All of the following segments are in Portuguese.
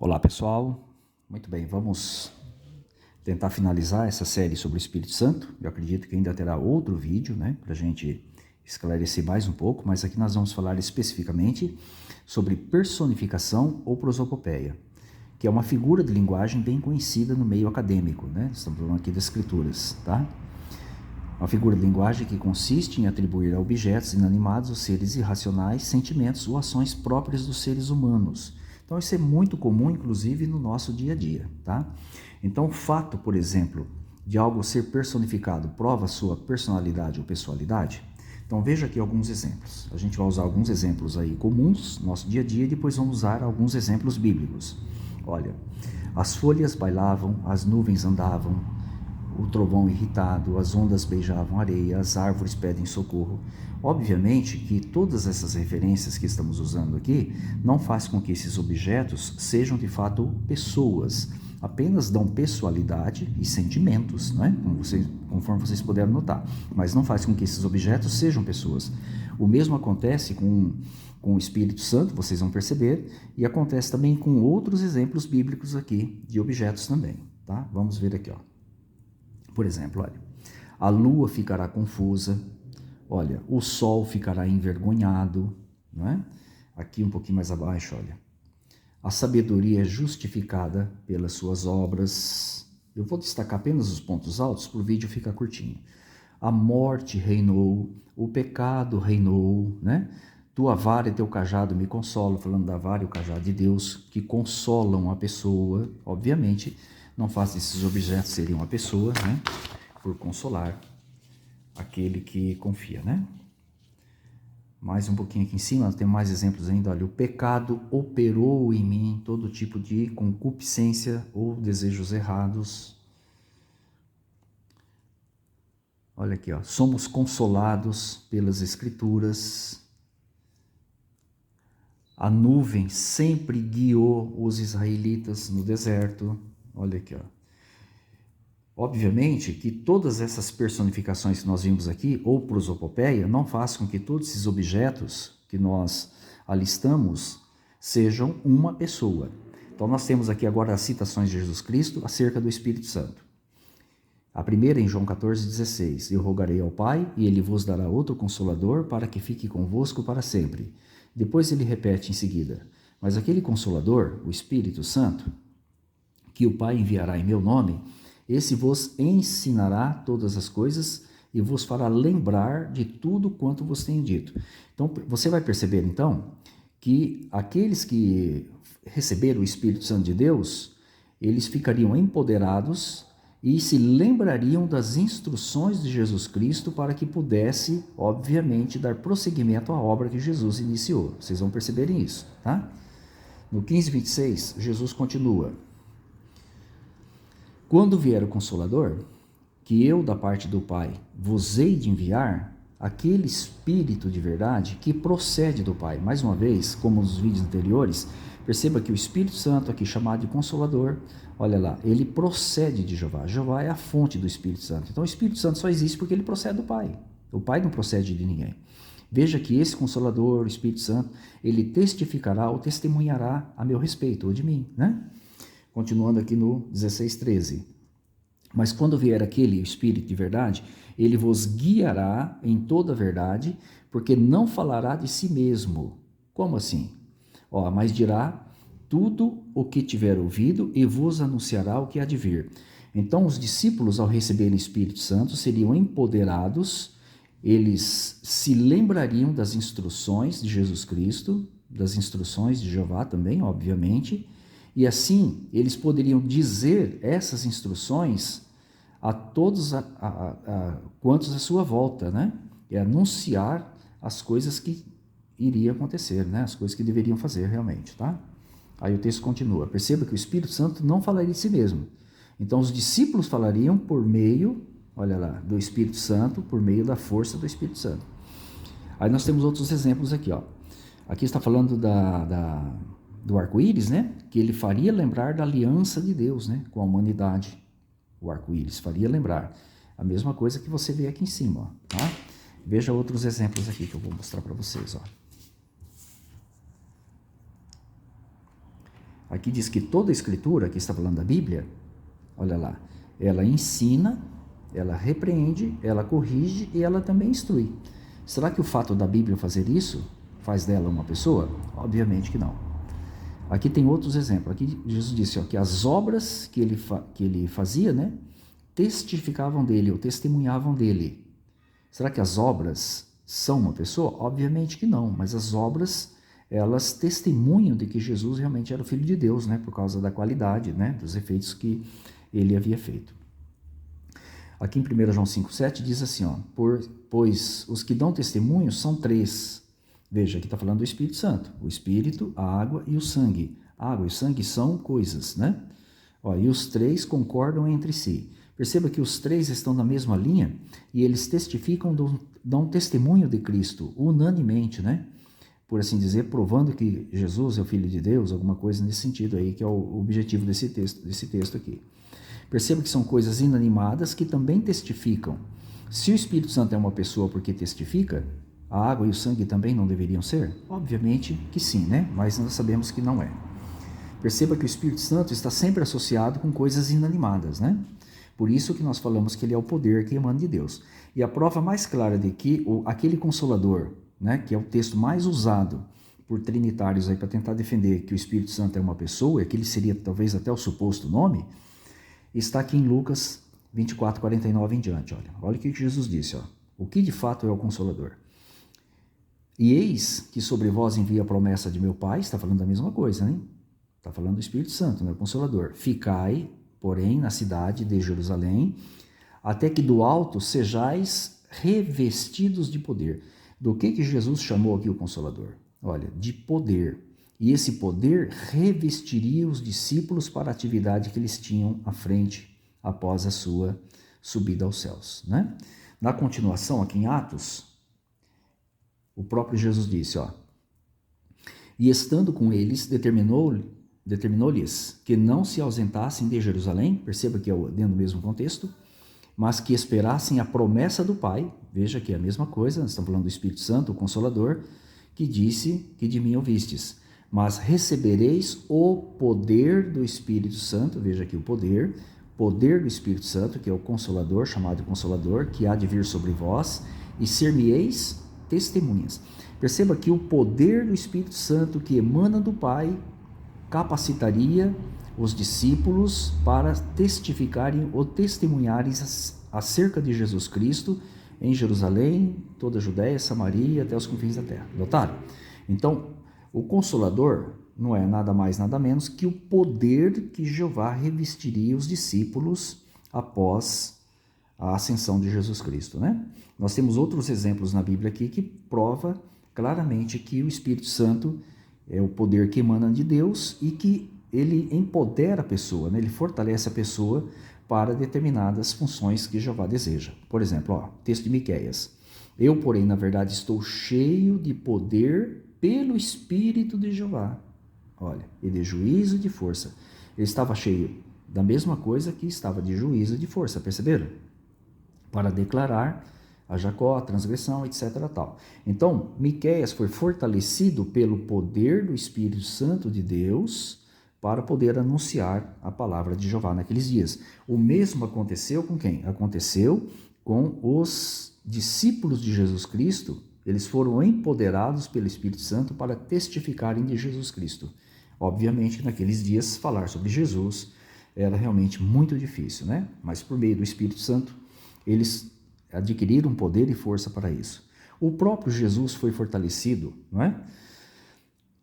Olá pessoal, muito bem, vamos tentar finalizar essa série sobre o Espírito Santo. Eu acredito que ainda terá outro vídeo, para a gente esclarecer mais um pouco, mas aqui nós vamos falar especificamente sobre personificação ou prosopopeia, que é uma figura de linguagem bem conhecida no meio acadêmico, Estamos falando aqui das escrituras, tá? Uma figura de linguagem que consiste em atribuir a objetos inanimados ou seres irracionais sentimentos ou ações próprias dos seres humanos. Então isso é muito comum, inclusive, no nosso dia a dia, tá? Então o fato, por exemplo, de algo ser personificado prova sua personalidade ou pessoalidade? Então veja aqui alguns exemplos. A gente vai usar alguns exemplos aí comuns no nosso dia a dia e depois vamos usar alguns exemplos bíblicos. Olha, as folhas bailavam, as nuvens andavam, o trovão irritado, as ondas beijavam a areia, as árvores pedem socorro. Obviamente que todas essas referências que estamos usando aqui não faz com que esses objetos sejam de fato pessoas, apenas dão pessoalidade e sentimentos, conforme vocês puderam notar, mas não faz com que esses objetos sejam pessoas. O mesmo acontece com o Espírito Santo, vocês vão perceber, e acontece também com outros exemplos bíblicos aqui de objetos também, tá? Vamos ver aqui, ó. Por exemplo, olha, a lua ficará confusa, olha, o sol ficará envergonhado, não é? Aqui um pouquinho mais abaixo, olha, a sabedoria é justificada pelas suas obras. Eu vou destacar apenas os pontos altos para o vídeo ficar curtinho. A morte reinou, o pecado reinou, Tua vara e teu cajado me consolam, falando da vara e o cajado de Deus, que consolam a pessoa, obviamente. Não faz desses objetos serem uma pessoa, por consolar aquele que confia, Mais um pouquinho aqui em cima, tem mais exemplos ainda. Olha, o pecado operou em mim todo tipo de concupiscência ou desejos errados. Olha aqui, ó, somos consolados pelas Escrituras. A nuvem sempre guiou os israelitas no deserto. Olha aqui, ó. Obviamente que todas essas personificações que nós vimos aqui, ou prosopopeia, não fazem com que todos esses objetos que nós alistamos sejam uma pessoa. Então nós temos aqui agora as citações de Jesus Cristo acerca do Espírito Santo. A primeira em João 14,16. Eu rogarei ao Pai e Ele vos dará outro Consolador para que fique convosco para sempre. Depois ele repete em seguida. Mas aquele Consolador, o Espírito Santo, que o Pai enviará em meu nome, esse vos ensinará todas as coisas e vos fará lembrar de tudo quanto vos tenho dito. Então, você vai perceber, então, que aqueles que receberam o Espírito Santo de Deus, eles ficariam empoderados e se lembrariam das instruções de Jesus Cristo para que pudesse, obviamente, dar prosseguimento à obra que Jesus iniciou. Vocês vão perceberem isso, tá? No 15:26, Jesus continua. Quando vier o Consolador, que eu da parte do Pai vos hei de enviar, aquele Espírito de verdade que procede do Pai. Mais uma vez, como nos vídeos anteriores, perceba que o Espírito Santo, aqui chamado de Consolador, olha lá, ele procede de Jeová. Jeová é a fonte do Espírito Santo. Então o Espírito Santo só existe porque ele procede do Pai. O Pai não procede de ninguém. Veja que esse Consolador, o Espírito Santo, ele testificará ou testemunhará a meu respeito, ou de mim, Continuando aqui no 16:13. Mas quando vier aquele Espírito de verdade, ele vos guiará em toda a verdade, porque não falará de si mesmo. Como assim? Mas dirá tudo o que tiver ouvido e vos anunciará o que há de vir. Então os discípulos, ao receberem o Espírito Santo, seriam empoderados, eles se lembrariam das instruções de Jesus Cristo, das instruções de Jeová também, obviamente, e assim eles poderiam dizer essas instruções a todos quantos à sua volta, E anunciar as coisas que iriam acontecer, as coisas que deveriam fazer realmente, tá? Aí o texto continua. Perceba que o Espírito Santo não falaria de si mesmo. Então os discípulos falariam por meio, olha lá, do Espírito Santo, por meio da força do Espírito Santo. Aí nós temos outros exemplos aqui, ó. Aqui está falando do arco-íris, Que ele faria lembrar da aliança de Deus, com a humanidade. O arco-íris faria lembrar. A mesma coisa que você vê aqui em cima, ó, tá? Veja outros exemplos aqui que eu vou mostrar para vocês, ó. Aqui diz que toda a escritura, aqui está falando da Bíblia, olha lá, ela ensina, ela repreende, ela corrige e ela também instrui. Será que o fato da Bíblia fazer isso faz dela uma pessoa? Obviamente que não. Aqui tem outros exemplos. Aqui Jesus disse que as obras que ele fazia, né, testificavam dele ou testemunhavam dele. Será que as obras são uma pessoa? Obviamente que não, mas as obras, elas testemunham de que Jesus realmente era o Filho de Deus, né, por causa da qualidade, né, dos efeitos que ele havia feito. Aqui em 1 João 5,7 diz assim, pois os que dão testemunho são 3. Veja, aqui está falando do Espírito Santo. O Espírito, a água e o sangue. A água e o sangue são coisas, né? E os 3 concordam entre si. Perceba que os 3 estão na mesma linha e eles testificam, dão testemunho de Cristo, unanimemente, né? Por assim dizer, provando que Jesus é o Filho de Deus, alguma coisa nesse sentido aí, que é o objetivo desse texto aqui. Perceba que são coisas inanimadas que também testificam. Se o Espírito Santo é uma pessoa porque testifica, a água e o sangue também não deveriam ser? Obviamente que sim, né? Mas nós sabemos que não é. Perceba que o Espírito Santo está sempre associado com coisas inanimadas, né? Por isso que nós falamos que ele é o poder que emana de Deus. E a prova mais clara de que aquele Consolador, né, que é o texto mais usado por trinitários aí para tentar defender que o Espírito Santo é uma pessoa, que ele seria talvez até o suposto nome, está aqui em Lucas 24, 49 em diante. Olha o que Jesus disse. O que de fato é o Consolador? E eis que sobre vós envia a promessa de meu Pai, está falando da mesma coisa, né? Está falando do Espírito Santo, né? O Consolador. Ficai, porém, na cidade de Jerusalém, até que do alto sejais revestidos de poder. Do que Jesus chamou aqui o Consolador? Olha, de poder. E esse poder revestiria os discípulos para a atividade que eles tinham à frente após a sua subida aos céus, né? Na continuação, aqui em Atos, o próprio Jesus disse, e estando com eles, determinou-lhes que não se ausentassem de Jerusalém, perceba que é dentro do mesmo contexto, mas que esperassem a promessa do Pai. Veja que é a mesma coisa, nós estamos falando do Espírito Santo, o Consolador, que disse que de mim ouvistes. Mas recebereis o poder do Espírito Santo, veja aqui o poder do Espírito Santo, que é o Consolador, chamado Consolador, que há de vir sobre vós, e ser-me-eis testemunhas. Perceba que o poder do Espírito Santo que emana do Pai capacitaria os discípulos para testificarem ou testemunharem acerca de Jesus Cristo em Jerusalém, toda a Judéia, Samaria, até os confins da terra. Notaram? Então, o Consolador não é nada mais, nada menos que o poder que Jeová revestiria os discípulos após a ascensão de Jesus Cristo, né? Nós temos outros exemplos na Bíblia aqui que prova claramente que o Espírito Santo é o poder que emana de Deus e que ele empodera a pessoa, né? Ele fortalece a pessoa para determinadas funções que Jeová deseja. Por exemplo, texto de Miqueias. Eu, porém, na verdade, estou cheio de poder pelo Espírito de Jeová. Olha, e de juízo e de força. Ele estava cheio da mesma coisa que estava de juízo e de força, perceberam? Para declarar a Jacó a transgressão, etc. Tal. Então, Miqueias foi fortalecido pelo poder do Espírito Santo de Deus para poder anunciar a palavra de Jeová naqueles dias. O mesmo aconteceu com quem? Aconteceu com os discípulos de Jesus Cristo. Eles foram empoderados pelo Espírito Santo para testificarem de Jesus Cristo. Obviamente, naqueles dias, falar sobre Jesus era realmente muito difícil, né? Mas por meio do Espírito Santo, eles adquiriram poder e força para isso. O próprio Jesus foi fortalecido, não é?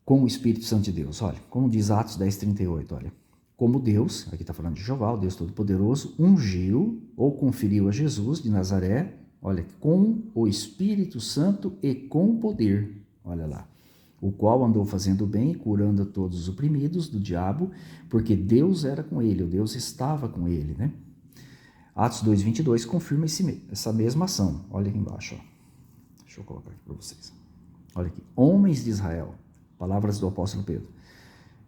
Com o Espírito Santo de Deus. Olha, como diz Atos 10:38, olha. Como Deus, aqui está falando de Jeová, o Deus Todo-Poderoso, ungiu ou conferiu a Jesus de Nazaré, olha, com o Espírito Santo e com poder, olha lá, o qual andou fazendo bem e curando a todos os oprimidos do diabo, porque Deus era com ele, o Deus estava com ele, né? Atos 2:22 confirma essa mesma ação. Olha aqui embaixo. Deixa eu colocar aqui para vocês. Olha aqui. Homens de Israel. Palavras do apóstolo Pedro.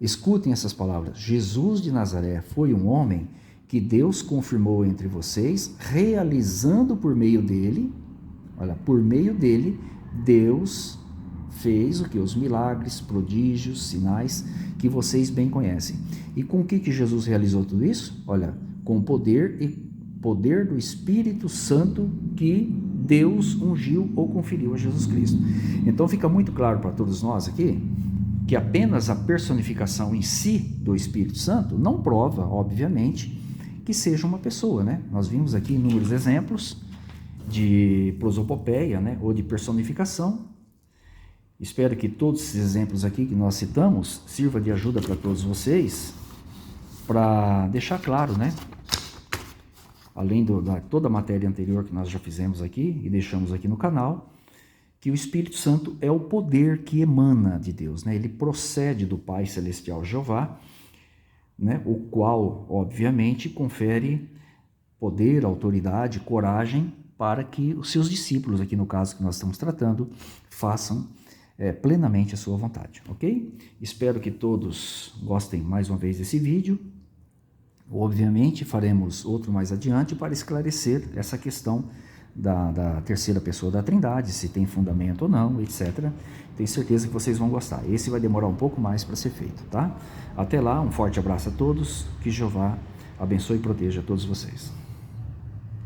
Escutem essas palavras. Jesus de Nazaré foi um homem que Deus confirmou entre vocês, realizando por meio dele, olha, por meio dele, Deus fez o que? Os milagres, prodígios, sinais que vocês bem conhecem. E com o que Jesus realizou tudo isso? Olha, com o poder do Espírito Santo que Deus ungiu ou conferiu a Jesus Cristo. Então fica muito claro para todos nós aqui que apenas a personificação em si do Espírito Santo não prova, obviamente, que seja uma pessoa, né? Nós vimos aqui inúmeros exemplos de prosopopeia, né? Ou de personificação. Espero que todos esses exemplos aqui que nós citamos sirva de ajuda para todos vocês, para deixar claro, né? Além de toda a matéria anterior que nós já fizemos aqui e deixamos aqui no canal, que o Espírito Santo é o poder que emana de Deus, né? Ele procede do Pai Celestial Jeová, né? O qual, obviamente, confere poder, autoridade, coragem para que os seus discípulos, aqui no caso que nós estamos tratando, façam plenamente a sua vontade, ok? Espero que todos gostem mais uma vez desse vídeo. Obviamente faremos outro mais adiante para esclarecer essa questão da terceira pessoa da Trindade, se tem fundamento ou não, etc. Tenho certeza que vocês vão gostar. Esse vai demorar um pouco mais para ser feito, tá? Até lá, um forte abraço a todos, que Jeová abençoe e proteja todos vocês.